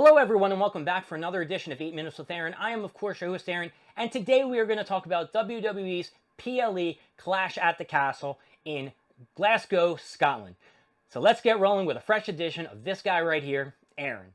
Hello everyone and welcome back for another edition of 8 Minutes with Aaron. I am of course your host Aaron, and today we are going to talk about WWE's PLE Clash at the Castle in Glasgow, Scotland. So let's get rolling with a fresh edition of this guy right here, Aaron.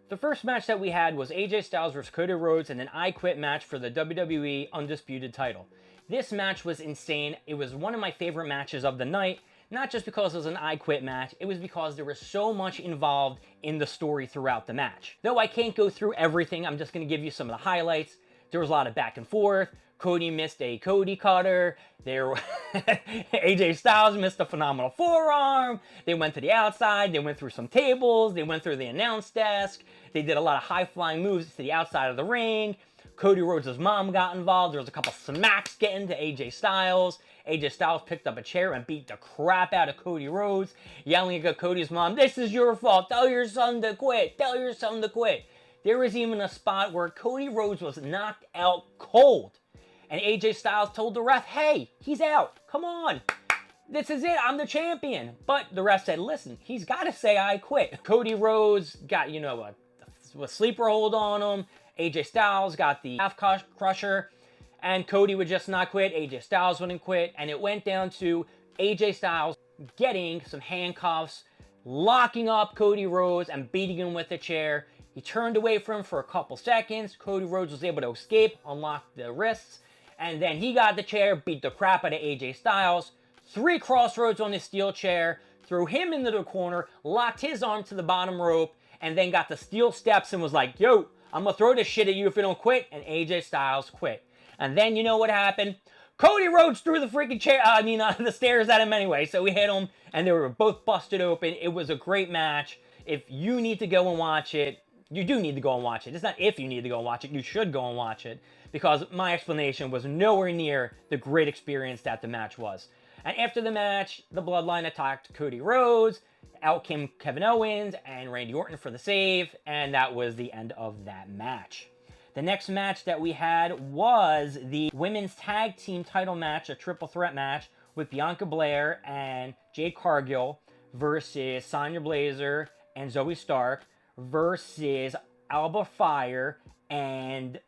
The first match that we had was AJ Styles vs. Cody Rhodes in an I Quit match for the WWE Undisputed title. This match was insane. It was one of my favorite matches of the night, not just because it was an I Quit match, it was because there was so much involved in the story throughout the match. Though I can't go through everything, I'm just going to give you some of the highlights. There was a lot of back and forth. Cody missed a Cody cutter. AJ Styles missed a phenomenal forearm. They went to the outside. They went through some tables. They went through the announce desk. They did a lot of high-flying moves to the outside of the ring. Cody Rhodes' mom got involved. There was a couple smacks getting to AJ Styles. AJ Styles picked up a chair and beat the crap out of Cody Rhodes, yelling at Cody's mom, "This is your fault. Tell your son to quit. Tell your son to quit." There was even a spot where Cody Rhodes was knocked out cold. And AJ Styles told the ref, "Hey, he's out. Come on. This is it. I'm the champion." But the ref said, "Listen, he's got to say I quit." Cody Rhodes got, a sleeper hold on him. AJ Styles got the half crusher. And Cody would just not quit. AJ Styles wouldn't quit. And it went down to AJ Styles getting some handcuffs, locking up Cody Rhodes, and beating him with a chair. He turned away from him for a couple seconds. Cody Rhodes was able to escape, unlock the wrists. And then he got the chair, beat the crap out of AJ Styles, 3 crossroads on his steel chair, threw him into the corner, locked his arm to the bottom rope, and then got the steel steps and was like, "Yo, I'm going to throw this shit at you if you don't quit." And AJ Styles quit. And then you know what happened? Cody Rhodes threw the freaking chair, the stairs at him anyway. So we hit him, and they were both busted open. It was a great match. If you need to go and watch it, you do need to go and watch it. It's not if you need to go and watch it. You should go and watch it, because my explanation was nowhere near the great experience that the match was. And after the match, the Bloodline attacked Cody Rhodes. Out came Kevin Owens and Randy Orton for the save, and that was the end of that match. The next match that we had was the women's tag team title match, a triple threat match with Bianca Belair and Jade Cargill versus Sonya Blazer and Zoe Stark versus Alba Fire and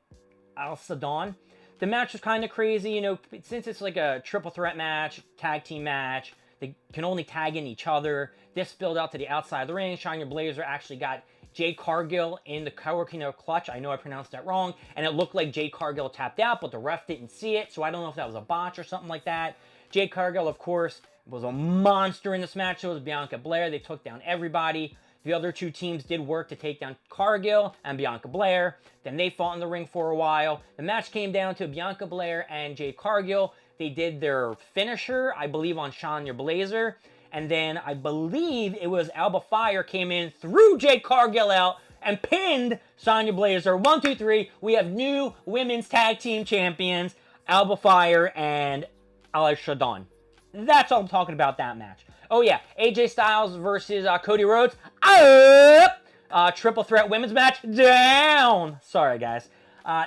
Alsa Dawn. The match was kind of crazy, since it's like a triple threat match, tag team match, they can only tag in each other. This spilled out to the outside of the ring. Sonya Blazer actually got Jade Cargill in the Coquina clutch. I know I pronounced that wrong. And it looked like Jade Cargill tapped out, but the ref didn't see it. So I don't know if that was a botch or something like that. Jade Cargill, of course, was a monster in this match. So was Bianca Belair. They took down everybody. The other two teams did work to take down Cargill and Bianca Belair. Then they fought in the ring for a while. The match came down to Bianca Belair and Jade Cargill. They did their finisher, I believe, on Sonya Blazer. And then I believe it was Alba Fire came in, threw Jade Cargill out, and pinned Sonya Blazer. 1, 2, 3. We have new women's tag team champions, Alba Fire and Alsa Dawn. That's all I'm talking about that match. Oh yeah, AJ Styles versus Cody Rhodes. Up! Triple threat women's match. Down! Sorry, guys.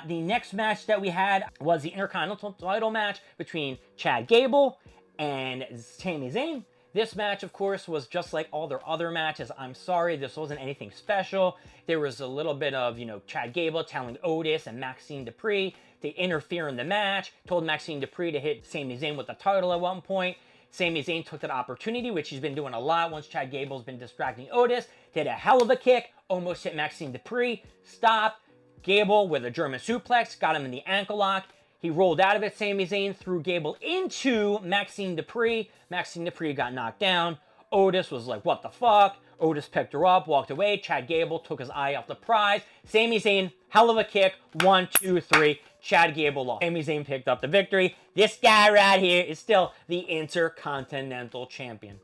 The next match that we had was the Intercontinental title match between Chad Gable and Sami Zayn. This match, of course, was just like all their other matches. I'm sorry, this wasn't anything special. There was a little bit of, Chad Gable telling Otis and Maxine Dupree to interfere in the match, told Maxine Dupree to hit Sami Zayn with the title at one point. Sami Zayn took that opportunity, which he's been doing a lot once Chad Gable's been distracting Otis, did a hell of a kick, almost hit Maxine Dupree, stopped. Gable with a German suplex, got him in the ankle lock. He rolled out of it, Sami Zayn, threw Gable into Maxine Dupree. Maxine Dupree got knocked down. Otis was like, "What the fuck?" Otis picked her up, walked away. Chad Gable took his eye off the prize. Sami Zayn, hell of a kick. 1, 2, 3. Chad Gable lost. Sami Zayn picked up the victory. This guy right here is still the Intercontinental Champion.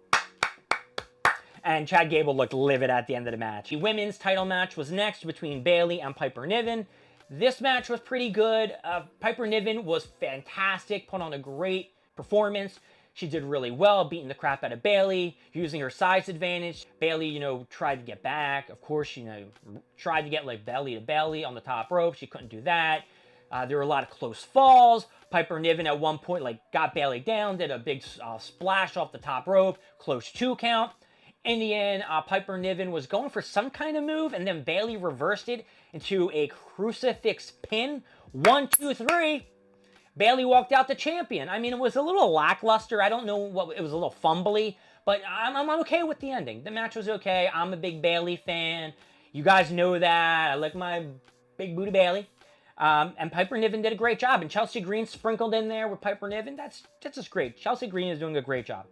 And Chad Gable looked livid at the end of the match. The women's title match was next between Bayley and Piper Niven. This match was pretty good. Piper Niven was fantastic, put on a great performance. She did really well, beating the crap out of Bayley, using her size advantage. Bayley, tried to get back. Of course, tried to get like belly to belly on the top rope. She couldn't do that. There were a lot of close falls. Piper Niven at one point like got Bayley down, did a big splash off the top rope, close 2 count. In the end, Piper Niven was going for some kind of move, and then Bayley reversed it into a crucifix pin. 1, 2, 3. Bayley walked out the champion. I mean, it was a little lackluster. I don't know what, it was a little fumbly, but I'm okay with the ending. The match was okay. I'm a big Bayley fan. You guys know that. I like my big booty Bayley. And Piper Niven did a great job. And Chelsea Green sprinkled in there with Piper Niven. That's just great. Chelsea Green is doing a great job.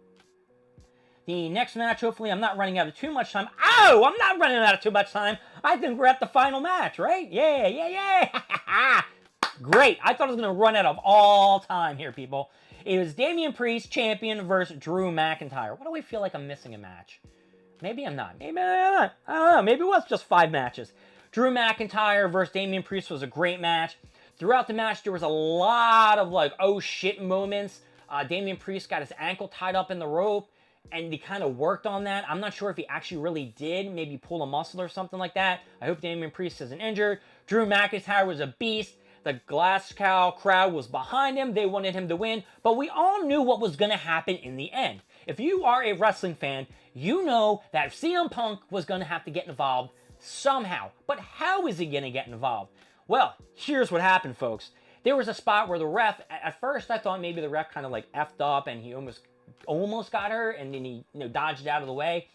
The next match, hopefully I'm not running out of too much time. Oh, I'm not running out of too much time. I think we're at the final match, right? Yeah. Great. I thought I was going to run out of all time here, people. It was Damian Priest, champion, versus Drew McIntyre. Why do I feel like I'm missing a match? Maybe I'm not. Maybe I'm not. I don't know. Maybe it was just 5 matches. Drew McIntyre versus Damian Priest was a great match. Throughout the match, there was a lot of, like, oh shit moments. Damian Priest got his ankle tied up in the rope, and he kind of worked on that. I'm not sure if he actually really did. Maybe pull a muscle or something like that. I hope Damian Priest isn't injured. Drew McIntyre was a beast. The Glasgow crowd was behind him. They wanted him to win. But we all knew what was going to happen in the end. If you are a wrestling fan, you know that CM Punk was going to have to get involved somehow. But how is he going to get involved? Well, here's what happened, folks. There was a spot where the ref, at first I thought maybe the ref kind of like effed up and he almost got hurt, and then he dodged out of the way.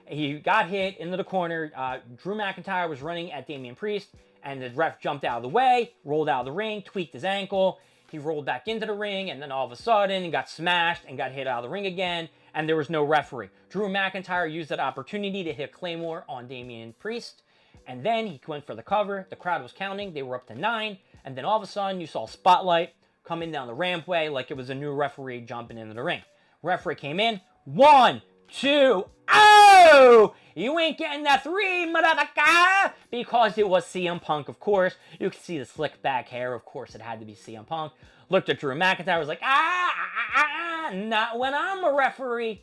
He got hit into the corner. Drew McIntyre was running at Damian Priest, and the ref jumped out of the way, rolled out of the ring, tweaked his ankle. He rolled back into the ring, and then all of a sudden, he got smashed and got hit out of the ring again, and there was no referee. Drew McIntyre used that opportunity to hit Claymore on Damian Priest, and then he went for the cover. The crowd was counting. They were up to 9, and then all of a sudden, you saw Spotlight coming down the rampway like it was a new referee jumping into the ring. Referee came in. 1, 2, oh! You ain't getting that 3, motherfucker! Because it was CM Punk, of course. You could see the slick back hair. Of course, it had to be CM Punk. Looked at Drew McIntyre, was like, not when I'm a referee.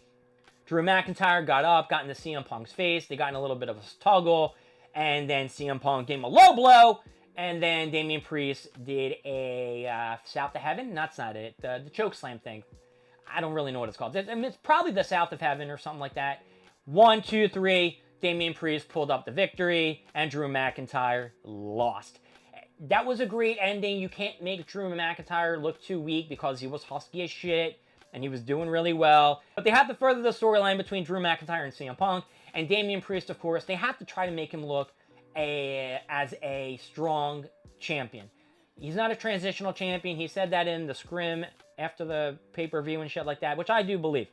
Drew McIntyre got up, got into CM Punk's face. They got in a little bit of a toggle, and then CM Punk gave him a low blow, and then Damian Priest did a South of Heaven. That's not it. The choke slam thing. I don't really know what it's called. It's probably the South of Heaven or something like that. 1, 2, 3. Damian Priest pulled up the victory, and Drew McIntyre lost. That was a great ending. You can't make Drew McIntyre look too weak because he was husky as shit, and he was doing really well. But they have to further the storyline between Drew McIntyre and CM Punk. And Damian Priest, of course, they have to try to make him look as a strong champion. He's not a transitional champion. He said that in the scrim after the pay-per-view and shit like that, which I do believe.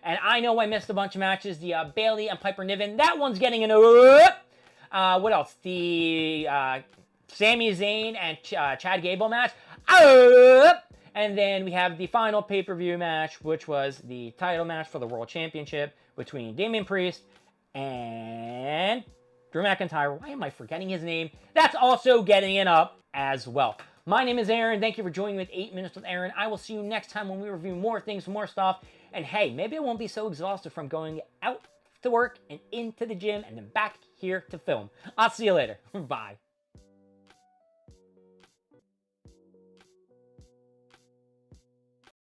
And I know I missed a bunch of matches. The Bayley and Piper Niven, that one's getting an what else? The Sami Zayn and Chad Gable match. And then we have the final pay-per-view match, which was the title match for the World Championship between Damian Priest and Drew McIntyre. Why am I forgetting his name? That's also getting it up as well. My name is Aaron. Thank you for joining me with 8 Minutes with Aaron. I will see you next time when we review more things, more stuff. And hey, maybe I won't be so exhausted from going out to work and into the gym and then back here to film. I'll see you later. Bye.